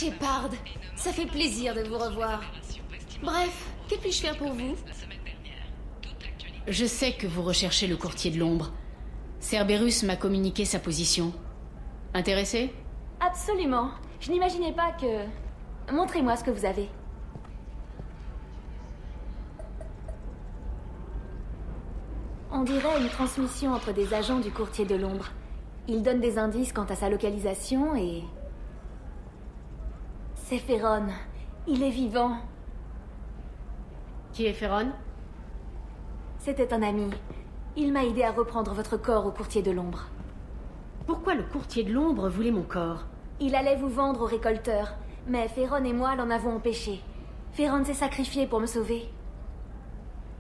Shepard, ça fait plaisir de vous revoir. Bref, que puis-je faire pour vous? Je sais que vous recherchez le courtier de l'ombre. Cerberus m'a communiqué sa position. Intéressé? Absolument. Je n'imaginais pas que... Montrez-moi ce que vous avez. On dirait une transmission entre des agents du courtier de l'ombre. Il donne des indices quant à sa localisation et... C'est Feron. Il est vivant. Qui est Feron? C'était un ami. Il m'a aidé à reprendre votre corps au courtier de l'ombre. Pourquoi le courtier de l'ombre voulait mon corps? Il allait vous vendre au récolteur, mais Feron et moi l'en avons empêché. Feron s'est sacrifié pour me sauver.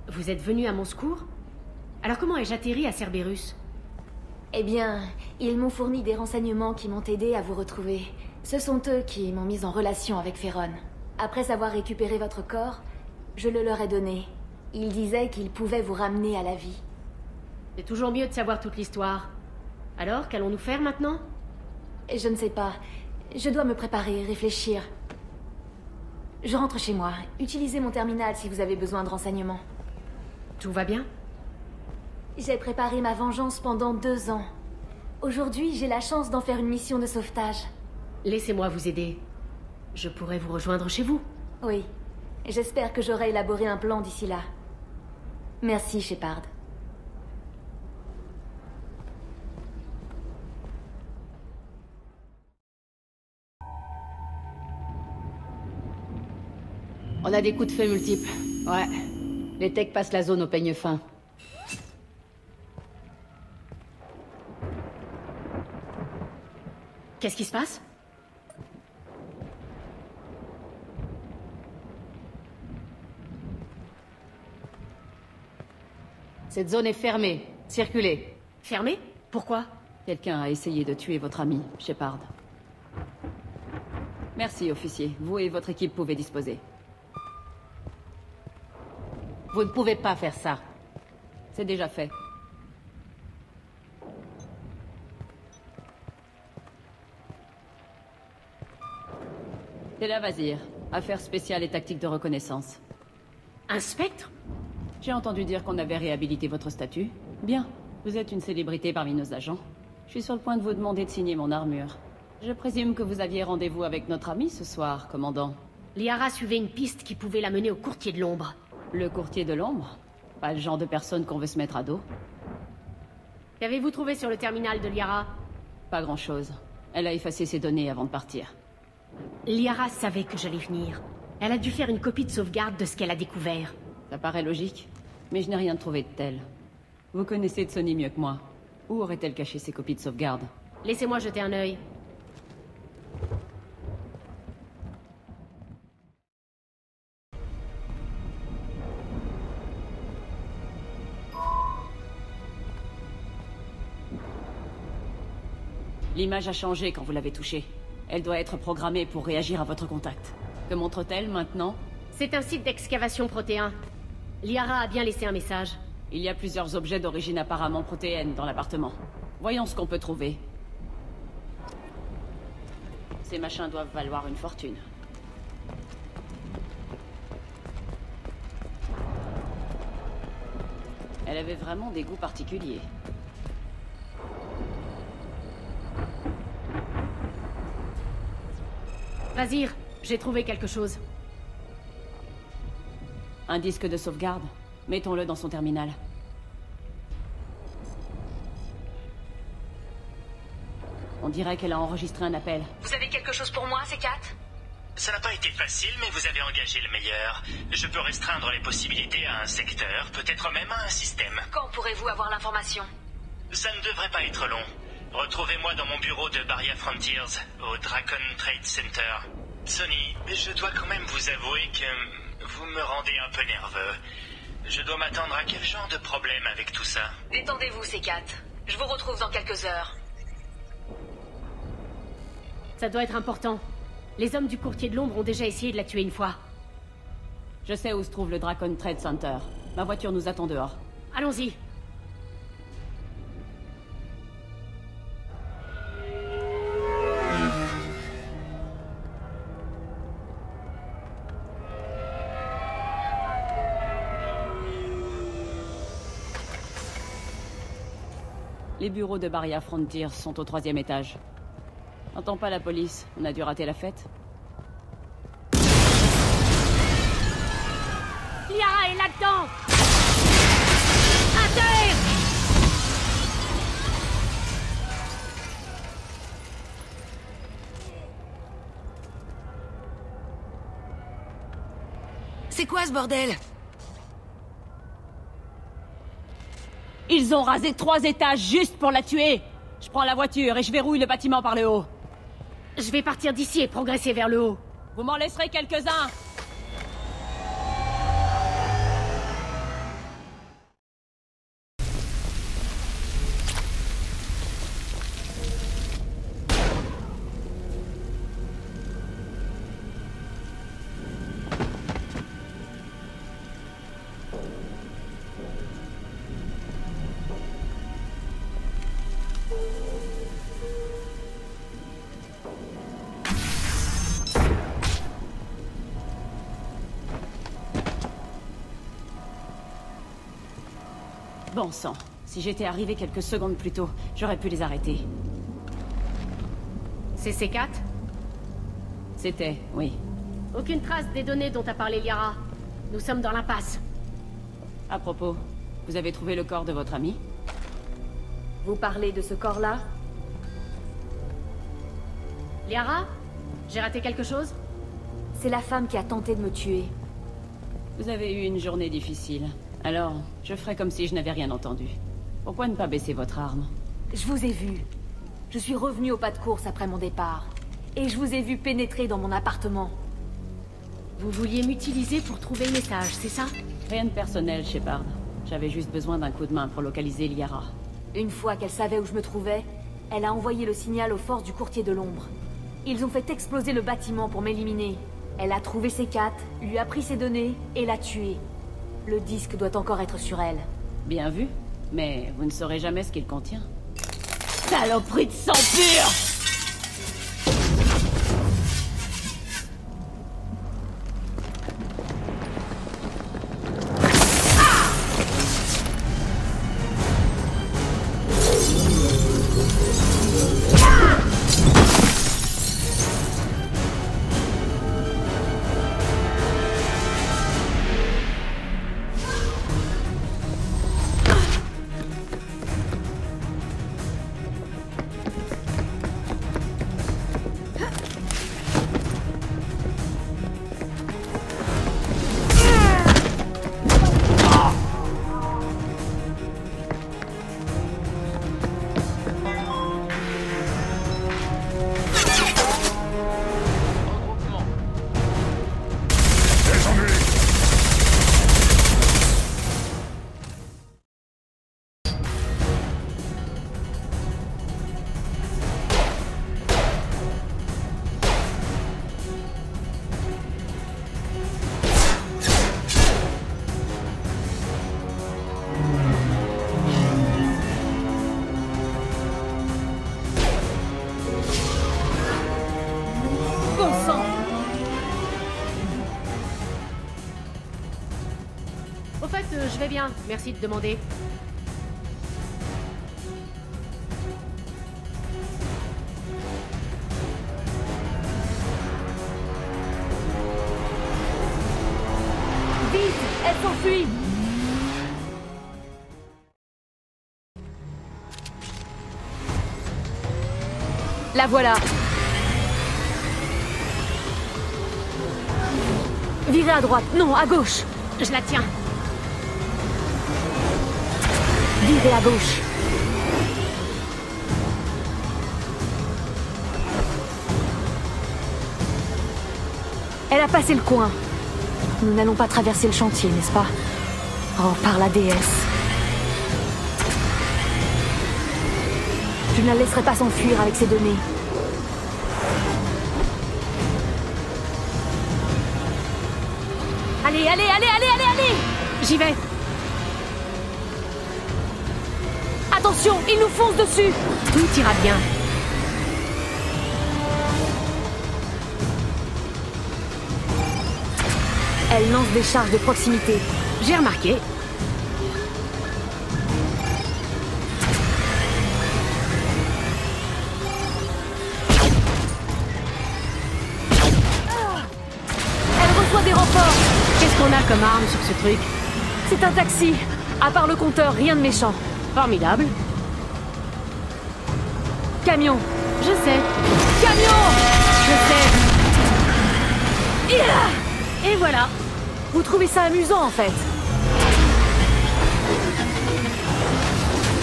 Vous êtes venu à mon secours? Alors comment ai-je atterri à Cerberus? Eh bien, ils m'ont fourni des renseignements qui m'ont aidé à vous retrouver. Ce sont eux qui m'ont mis en relation avec Feron. Après avoir récupéré votre corps, je le leur ai donné. Ils disaient qu'ils pouvaient vous ramener à la vie. C'est toujours mieux de savoir toute l'histoire. Alors, qu'allons-nous faire maintenant? Je ne sais pas. Je dois me préparer, réfléchir. Je rentre chez moi. Utilisez mon terminal si vous avez besoin de renseignements. Tout va bien? J'ai préparé ma vengeance pendant 2 ans. Aujourd'hui, j'ai la chance d'en faire une mission de sauvetage. Laissez-moi vous aider. Je pourrais vous rejoindre chez vous. Oui. J'espère que j'aurai élaboré un plan d'ici là. Merci, Shepard. On a des coups de feu multiples. Ouais. Les techs passent la zone au peigne fin. Qu'est-ce qui se passe? Cette zone est fermée. Circulez. Fermé? Pourquoi? Quelqu'un a essayé de tuer votre ami, Shepard. Merci, officier. Vous et votre équipe pouvez disposer. Vous ne pouvez pas faire ça. C'est déjà fait. C'est la Vazir. Affaires spéciales et tactiques de reconnaissance. Un spectre? J'ai entendu dire qu'on avait réhabilité votre statut. Bien. Vous êtes une célébrité parmi nos agents. Je suis sur le point de vous demander de signer mon armure. Je présume que vous aviez rendez-vous avec notre ami ce soir, commandant. Liara suivait une piste qui pouvait la mener au courtier de l'ombre. Le courtier de l'ombre? Pas le genre de personne qu'on veut se mettre à dos. Qu'avez-vous trouvé sur le terminal de Liara? Pas grand-chose. Elle a effacé ses données avant de partir. Liara savait que j'allais venir. Elle a dû faire une copie de sauvegarde de ce qu'elle a découvert. Ça paraît logique, mais je n'ai rien trouvé de tel. Vous connaissez Tsoni mieux que moi. Où aurait-elle caché ses copies de sauvegarde? Laissez-moi jeter un œil. L'image a changé quand vous l'avez touchée. Elle doit être programmée pour réagir à votre contact. Que montre-t-elle maintenant? C'est un site d'excavation protéin. Liara a bien laissé un message. Il y a plusieurs objets d'origine apparemment protéenne dans l'appartement. Voyons ce qu'on peut trouver. Ces machins doivent valoir une fortune. Elle avait vraiment des goûts particuliers. Vazir, j'ai trouvé quelque chose. Un disque de sauvegarde. Mettons-le dans son terminal. On dirait qu'elle a enregistré un appel. Vous avez quelque chose pour moi, C4? Ça n'a pas été facile, mais vous avez engagé le meilleur. Je peux restreindre les possibilités à un secteur, peut-être même à un système. Quand pourrez-vous avoir l'information? Ça ne devrait pas être long. Retrouvez-moi dans mon bureau de Barrier Frontiers, au Dracon Trade Center. Sonny, je dois quand même vous avouer que vous me rendez un peu nerveux. Je dois m'attendre à quel genre de problème avec tout ça? Détendez-vous, C4. Je vous retrouve dans quelques heures. Ça doit être important. Les hommes du courtier de l'ombre ont déjà essayé de la tuer une fois. Je sais où se trouve le Dracon Trade Center. Ma voiture nous attend dehors. Allons-y. Les bureaux de Barria Frontiers sont au 3e étage. N'entends pas la police, on a dû rater la fête. Liara est là-dedans! À terre! C'est quoi ce bordel? Ils ont rasé 3 étages juste pour la tuer! Je prends la voiture et je verrouille le bâtiment par le haut. Je vais partir d'ici et progresser vers le haut. Vous m'en laisserez quelques-uns! Bon sang, si j'étais arrivé quelques secondes plus tôt, j'aurais pu les arrêter. C'est C4? C'était, oui. Aucune trace des données dont a parlé Liara. Nous sommes dans l'impasse. À propos, vous avez trouvé le corps de votre ami? Vous parlez de ce corps-là? Liara? J'ai raté quelque chose? C'est la femme qui a tenté de me tuer. Vous avez eu une journée difficile. Alors, je ferai comme si je n'avais rien entendu. Pourquoi ne pas baisser votre arme? Je vous ai vu. Je suis revenu au pas de course après mon départ. Et je vous ai vu pénétrer dans mon appartement. Vous vouliez m'utiliser pour trouver le message, c'est ça? Rien de personnel, Shepard. J'avais juste besoin d'un coup de main pour localiser Liara. Une fois qu'elle savait où je me trouvais, elle a envoyé le signal aux forces du courtier de l'ombre. Ils ont fait exploser le bâtiment pour m'éliminer. Elle a trouvé C4, lui a pris ses données et l'a tué. Le disque doit encore être sur elle. Bien vu, mais vous ne saurez jamais ce qu'il contient. Saloperie de sang pur! Je vais bien, merci de demander. Vite, elle s'enfuit! La voilà! Virez à droite, non, à gauche! Je la tiens. Virez à gauche. Elle a passé le coin. Nous n'allons pas traverser le chantier, n'est-ce pas? Oh, par la déesse. Je ne la laisserai pas s'enfuir avec ses données. Allez, allez, allez, allez, allez, allez! J'y vais. Attention, il nous fonce dessus! Tout ira bien. Elle lance des charges de proximité. J'ai remarqué. reçois des renforts. Qu'est-ce qu'on a comme arme sur ce truc? C'est un taxi. À part le compteur, rien de méchant. Formidable. Camion. Je sais. Camion! Je sais. Yeah! Et voilà. Vous trouvez ça amusant, en fait?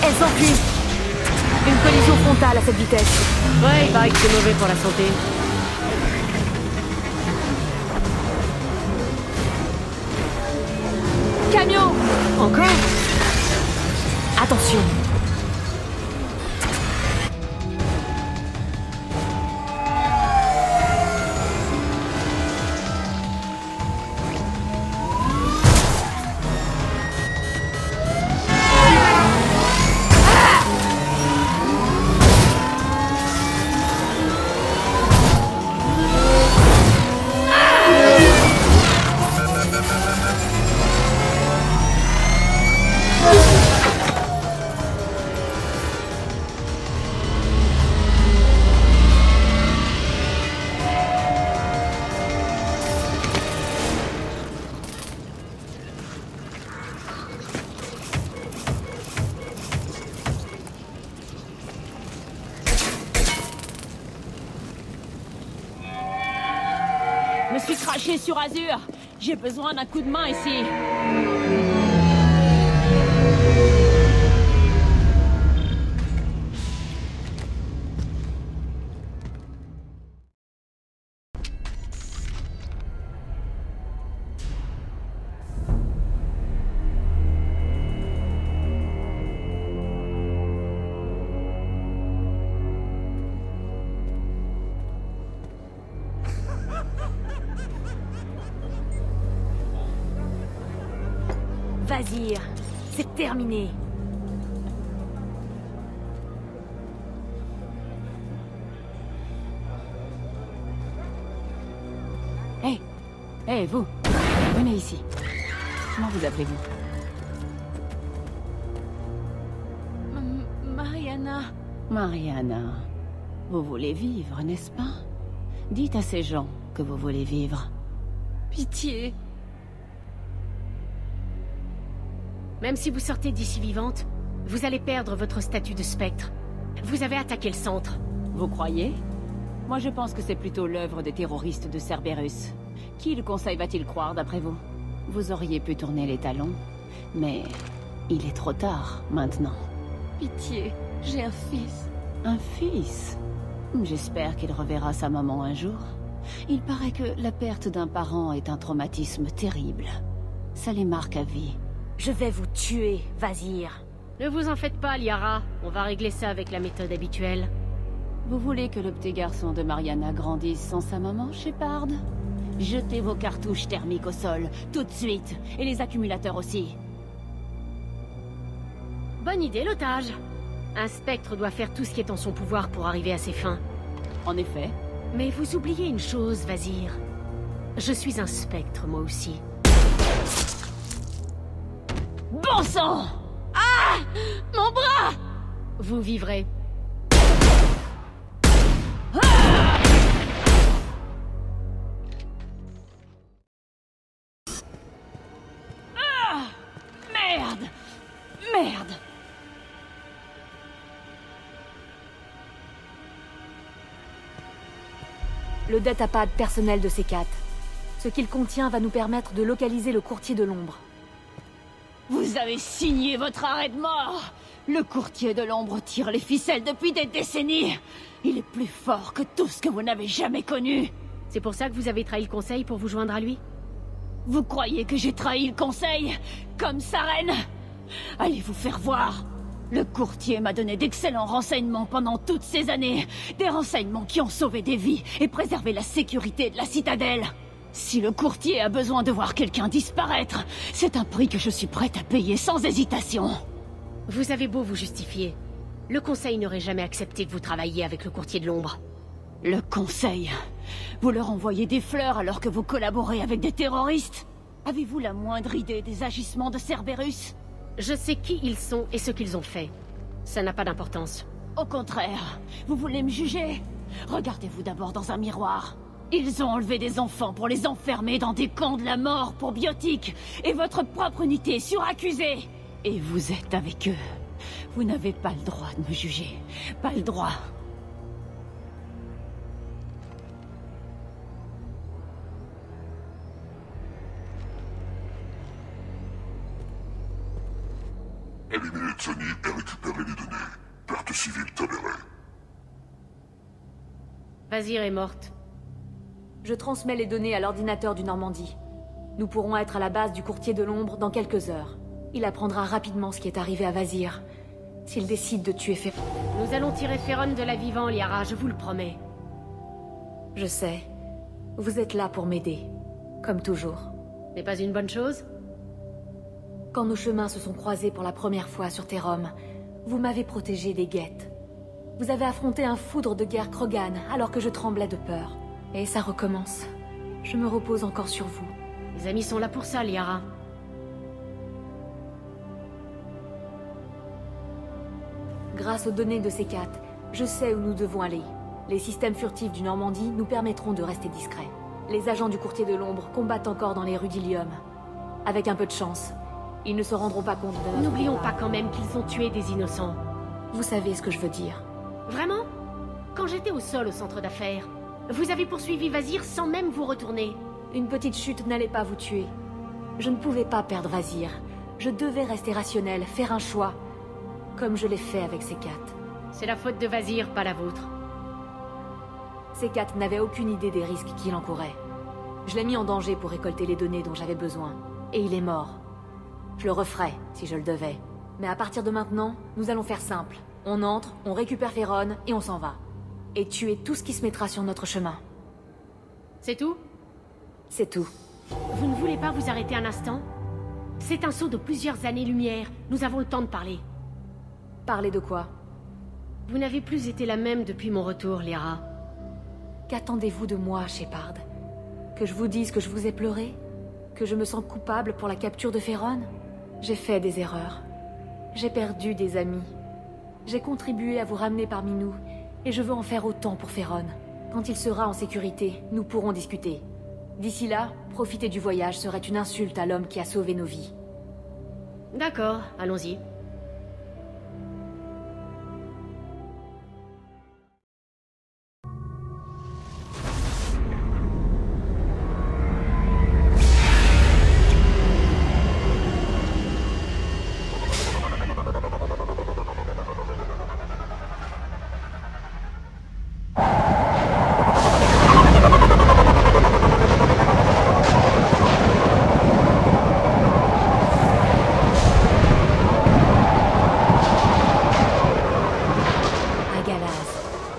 Elle s'enfuit. Une collision frontale à cette vitesse. Ouais, il paraît que c'est mauvais pour la santé. Camion! Encore? Attention. Je suis craché sur Azur. J'ai besoin d'un coup de main ici. Vas-y, c'est terminé. Hé, vous. Venez ici. Comment vous appelez-vous? Mariana. Mariana. Vous voulez vivre, n'est-ce pas? Dites à ces gens que vous voulez vivre. Pitié. Même si vous sortez d'ici vivante, vous allez perdre votre statut de spectre. Vous avez attaqué le centre. Vous croyez? Moi je pense que c'est plutôt l'œuvre des terroristes de Cerberus. Qui le conseil va-t-il croire d'après vous? Vous auriez pu tourner les talons, mais il est trop tard maintenant. Pitié, j'ai un fils. Un fils? J'espère qu'il reverra sa maman un jour. Il paraît que la perte d'un parent est un traumatisme terrible. Ça les marque à vie. Je vais vous tuer, Vazir. Ne vous en faites pas, Liara. On va régler ça avec la méthode habituelle. Vous voulez que le petit garçon de Mariana grandisse sans sa maman, Shepard? Jetez vos cartouches thermiques au sol, tout de suite. Et les accumulateurs aussi. Bonne idée, l'otage. Un spectre doit faire tout ce qui est en son pouvoir pour arriver à ses fins. En effet. Mais vous oubliez une chose, Vazir. Je suis un spectre, moi aussi. Bon sang! Ah! Mon bras! Vous vivrez. Merde! Merde! Le datapad personnel de C4. Ce qu'il contient va nous permettre de localiser le courtier de l'ombre. Vous avez signé votre arrêt de mort! Le courtier de l'ombre tire les ficelles depuis des décennies! Il est plus fort que tout ce que vous n'avez jamais connu! C'est pour ça que vous avez trahi le conseil pour vous joindre à lui? Vous croyez que j'ai trahi le conseil? Comme Saren? Allez vous faire voir! Le courtier m'a donné d'excellents renseignements pendant toutes ces années. Des renseignements qui ont sauvé des vies et préservé la sécurité de la citadelle. Si le courtier a besoin de voir quelqu'un disparaître, c'est un prix que je suis prête à payer sans hésitation. Vous avez beau vous justifier. Le conseil n'aurait jamais accepté que vous travailliez avec le courtier de l'ombre. Le conseil? Vous leur envoyez des fleurs alors que vous collaborez avec des terroristes? Avez-vous la moindre idée des agissements de Cerberus? Je sais qui ils sont et ce qu'ils ont fait. Ça n'a pas d'importance. Au contraire, vous voulez me juger? Regardez-vous d'abord dans un miroir. Ils ont enlevé des enfants pour les enfermer dans des camps de la mort pour biotiques, et votre propre unité est suraccusée. Et vous êtes avec eux. Vous n'avez pas le droit de me juger. Pas le droit. Éliminer Sony et récupérer les données. Perte civile tolérée. Vazir est morte. Je transmets les données à l'ordinateur du Normandie. Nous pourrons être à la base du courtier de l'ombre dans quelques heures. Il apprendra rapidement ce qui est arrivé à Vazir. S'il décide de tuer Ferron... Nous allons tirer Ferron de la vivant, Liara, je vous le promets. Je sais. Vous êtes là pour m'aider. Comme toujours. N'est pas une bonne chose? Quand nos chemins se sont croisés pour la première fois sur Terrum, vous m'avez protégé des guettes. Vous avez affronté un foudre de guerre Krogan alors que je tremblais de peur. Et ça recommence. Je me repose encore sur vous. Les amis sont là pour ça, Liara. Grâce aux données de C4, je sais où nous devons aller. Les systèmes furtifs du Normandie nous permettront de rester discrets. Les agents du courtier de l'ombre combattent encore dans les rues d'Ilium. Avec un peu de chance, ils ne se rendront pas compte de notre... N'oublions pas quand même qu'ils ont tué des innocents. Vous savez ce que je veux dire. Vraiment? Quand j'étais au sol au centre d'affaires, vous avez poursuivi Vazir sans même vous retourner. Une petite chute n'allait pas vous tuer. Je ne pouvais pas perdre Vazir. Je devais rester rationnel, faire un choix. Comme je l'ai fait avec C4. C'est la faute de Vazir, pas la vôtre. C4 n'avait aucune idée des risques qu'il encourait. Je l'ai mis en danger pour récolter les données dont j'avais besoin. Et il est mort. Je le referais, si je le devais. Mais à partir de maintenant, nous allons faire simple. On entre, on récupère Ferron, et on s'en va. Et tuer tout ce qui se mettra sur notre chemin. C'est tout? C'est tout. Vous ne voulez pas vous arrêter un instant? C'est un saut de plusieurs années-lumière. Nous avons le temps de parler. Parler de quoi? Vous n'avez plus été la même depuis mon retour, Liara. Qu'attendez-vous de moi, Shepard? Que je vous dise que je vous ai pleuré? Que je me sens coupable pour la capture de Ferron? J'ai fait des erreurs. J'ai perdu des amis. J'ai contribué à vous ramener parmi nous, et je veux en faire autant pour Ferron. Quand il sera en sécurité, nous pourrons discuter. D'ici là, profiter du voyage serait une insulte à l'homme qui a sauvé nos vies. D'accord, allons-y.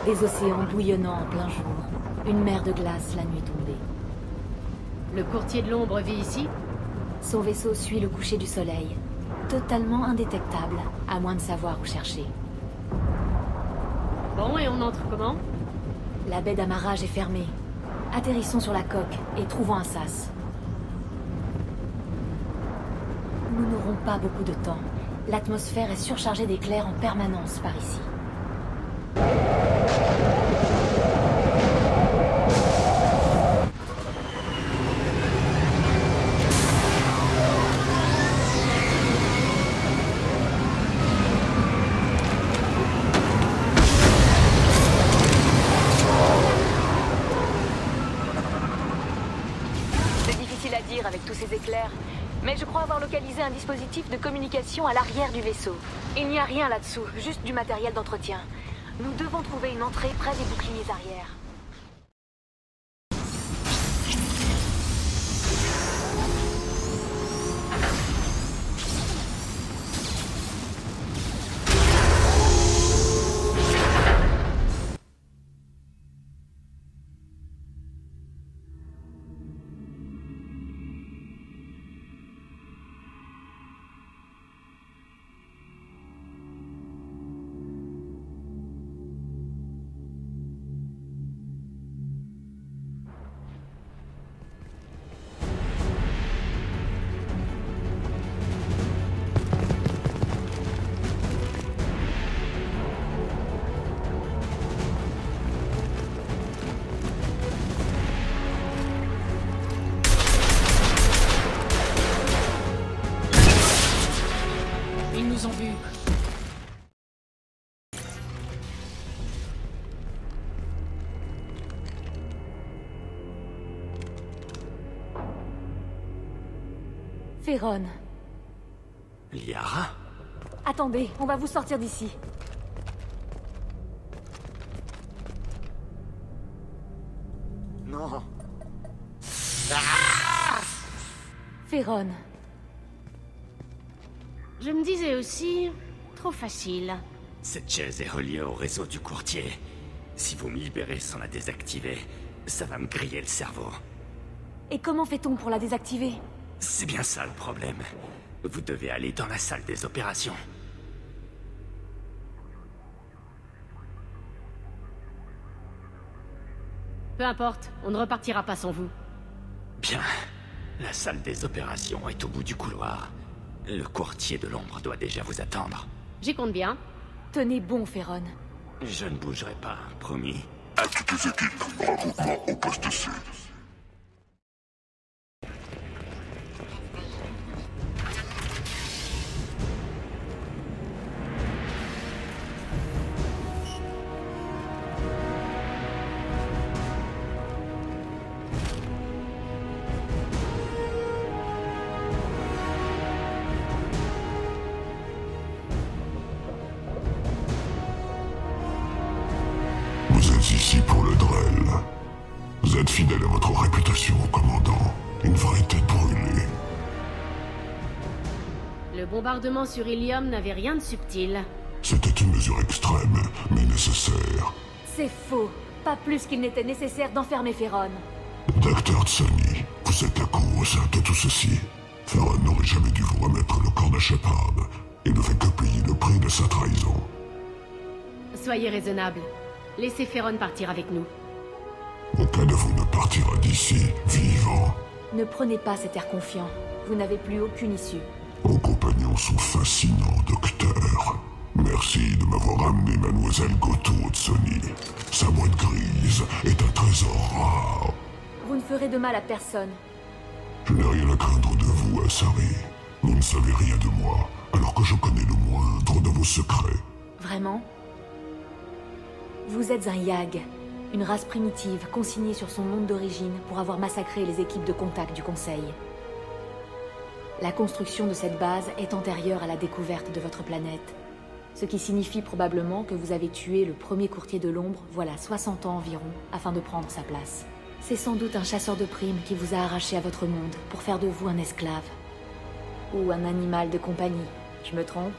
Des océans bouillonnants en plein jour. Une mer de glace la nuit tombée. Le courtier de l'ombre vit ici? Son vaisseau suit le coucher du soleil. Totalement indétectable, à moins de savoir où chercher. Bon, et on entre comment? La baie d'amarrage est fermée. Atterrissons sur la coque et trouvons un sas. Nous n'aurons pas beaucoup de temps. L'atmosphère est surchargée d'éclairs en permanence par ici. C'est difficile à dire avec tous ces éclairs, mais je crois avoir localisé un dispositif de communication à l'arrière du vaisseau. Il n'y a rien là-dessous, juste du matériel d'entretien. Nous devons trouver une entrée près des boucliers arrière. Féron. Liara? Attendez, on va vous sortir d'ici. Non. Féron. Je me disais aussi... trop facile. Cette chaise est reliée au réseau du courtier. Si vous me libérez sans la désactiver, ça va me griller le cerveau. Et comment fait-on pour la désactiver? C'est bien ça le problème. Vous devez aller dans la salle des opérations. Peu importe, on ne repartira pas sans vous. Bien. La salle des opérations est au bout du couloir. Le courtier de l'ombre doit déjà vous attendre. J'y compte bien. Tenez bon, Féron. Je ne bougerai pas, promis. À toutes les équipes, regroupement au poste C. Vous êtes ici pour le Drell. Vous êtes fidèle à votre réputation, commandant. Une vraie tête brûlée. Le bombardement sur Ilium n'avait rien de subtil. C'était une mesure extrême, mais nécessaire. C'est faux. Pas plus qu'il n'était nécessaire d'enfermer Féron. Docteur Tsoni, vous êtes la cause de tout ceci. Féron n'aurait jamais dû vous remettre le corps de Shepard. Il ne fait que payer le prix de sa trahison. Soyez raisonnable. Laissez Féron partir avec nous. Aucun de vous ne partira d'ici vivant. Ne prenez pas cet air confiant. Vous n'avez plus aucune issue. Vos compagnons sont fascinants, docteur. Merci de m'avoir amené Mademoiselle Goto Tsoni. Sa boîte grise est un trésor rare. Vous ne ferez de mal à personne. Je n'ai rien à craindre de vous, Asari. Vous ne savez rien de moi, alors que je connais le moindre de vos secrets. Vraiment? Vous êtes un Yag, une race primitive consignée sur son monde d'origine pour avoir massacré les équipes de contact du Conseil. La construction de cette base est antérieure à la découverte de votre planète, ce qui signifie probablement que vous avez tué le premier courtier de l'ombre voilà 60 ans environ afin de prendre sa place. C'est sans doute un chasseur de primes qui vous a arraché à votre monde pour faire de vous un esclave. Ou un animal de compagnie, je me trompe?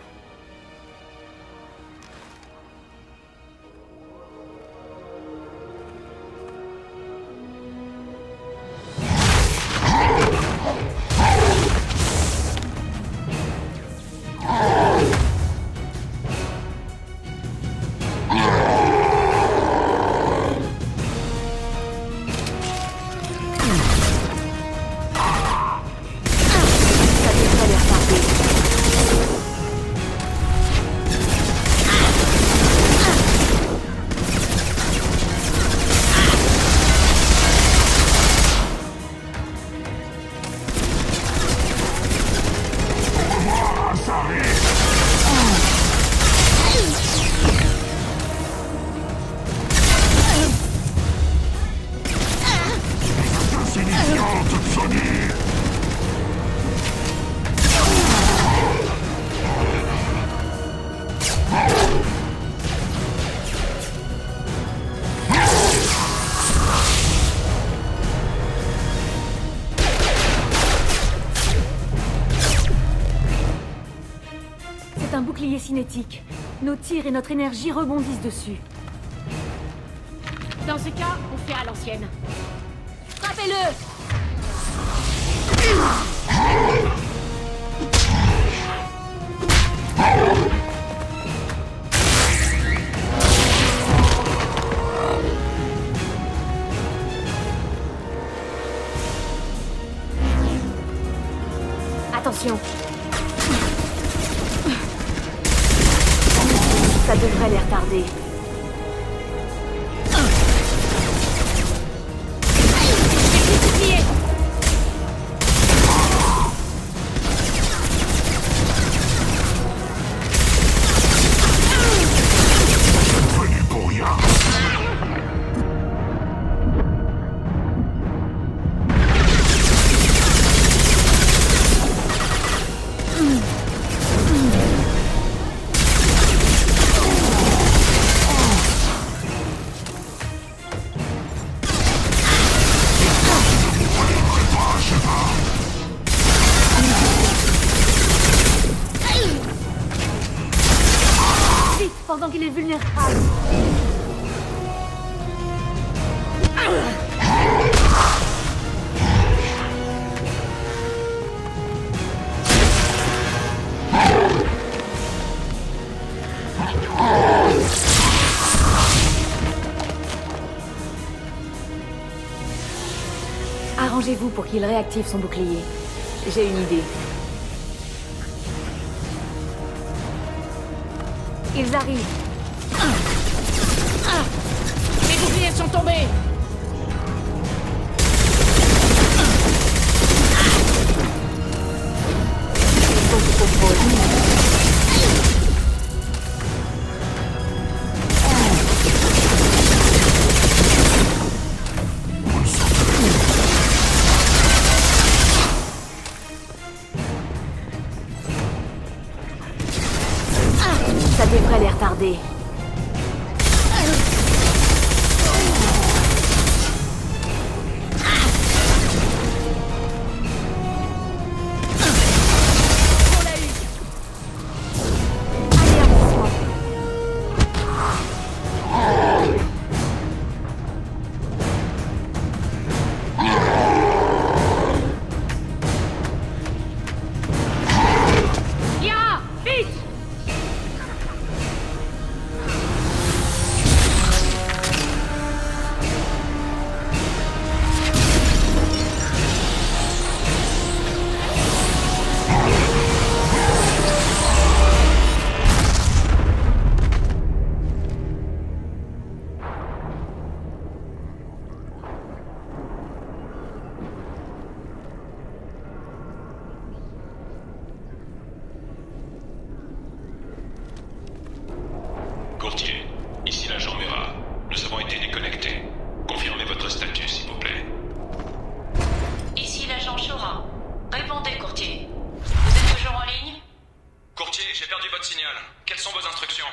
C'est un bouclier cinétique. Nos tirs et notre énergie rebondissent dessus. Dans ce cas, on fait à l'ancienne. Frappez-le! Attention! Ça devrait les retarder. Venu pour rien. est vulnérable. Arrangez-vous pour qu'il réactive son bouclier. J'ai une idée. Ils arrivent. Les boucliers sont tombés. Il faut qu'ils composent. Ça devrait les retarder. Courtier, ici l'agent Mera. Nous avons été déconnectés. Confirmez votre statut, s'il vous plaît. Ici l'agent Shora. Répondez, courtier. Vous êtes toujours en ligne? Courtier, j'ai perdu votre signal. Quelles sont vos instructions?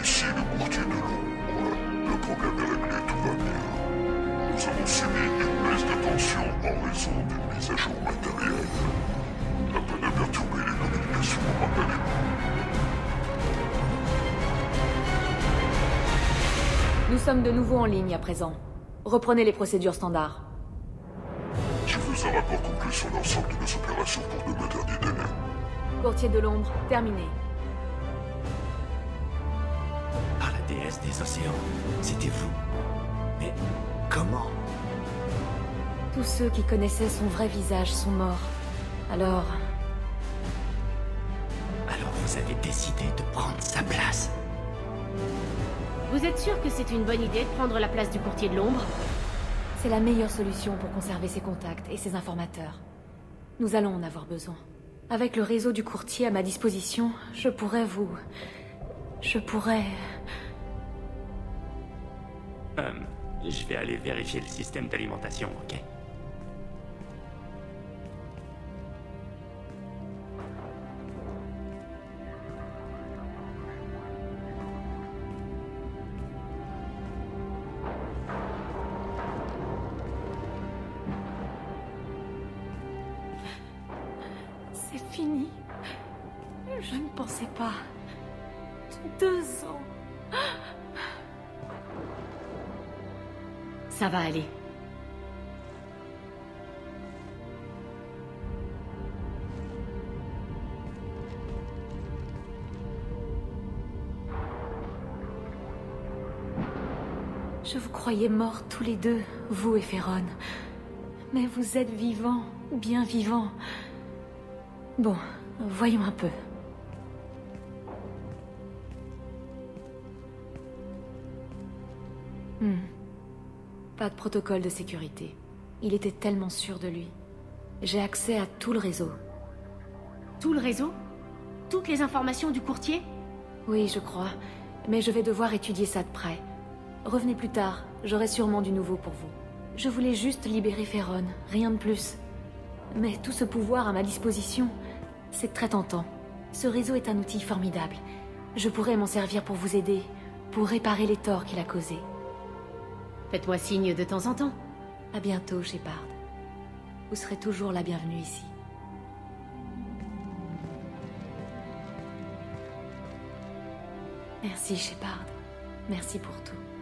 Ici le courtier de l'ombre. Le problème est réglé, tout va bien. Nous avons subi une baisse de tension en raison d'une mise à jour matérielle. La peine a perturbé les communications momentanément. Nous sommes de nouveau en ligne à présent. Reprenez les procédures standards. Je veux un rapport complet sur l'ensemble de nos opérations pour de derniers délais. Courtier de l'ombre, terminé. Par la déesse des océans, c'était vous. Mais comment? Tous ceux qui connaissaient son vrai visage sont morts. Alors vous avez décidé de prendre sa place? Vous êtes sûr que c'est une bonne idée de prendre la place du courtier de l'ombre? c'est la meilleure solution pour conserver ses contacts et ses informateurs. Nous allons en avoir besoin. Avec le réseau du courtier à ma disposition, je pourrais... Je vais aller vérifier le système d'alimentation, ok? C'est fini. Je ne pensais pas. 2 ans. Ça va aller. Je vous croyais morts tous les deux, vous et Féron. Mais vous êtes vivants, bien vivants. Bon, voyons un peu. Pas de protocole de sécurité. Il était tellement sûr de lui. J'ai accès à tout le réseau. Tout le réseau? Toutes les informations du courtier? Oui, je crois. Mais je vais devoir étudier ça de près. Revenez plus tard, j'aurai sûrement du nouveau pour vous. Je voulais juste libérer Féron, rien de plus. Mais tout ce pouvoir à ma disposition, c'est très tentant. Ce réseau est un outil formidable. Je pourrais m'en servir pour vous aider, pour réparer les torts qu'il a causés. Faites-moi signe de temps en temps. À bientôt, Shepard. Vous serez toujours la bienvenue ici. Merci, Shepard. Merci pour tout.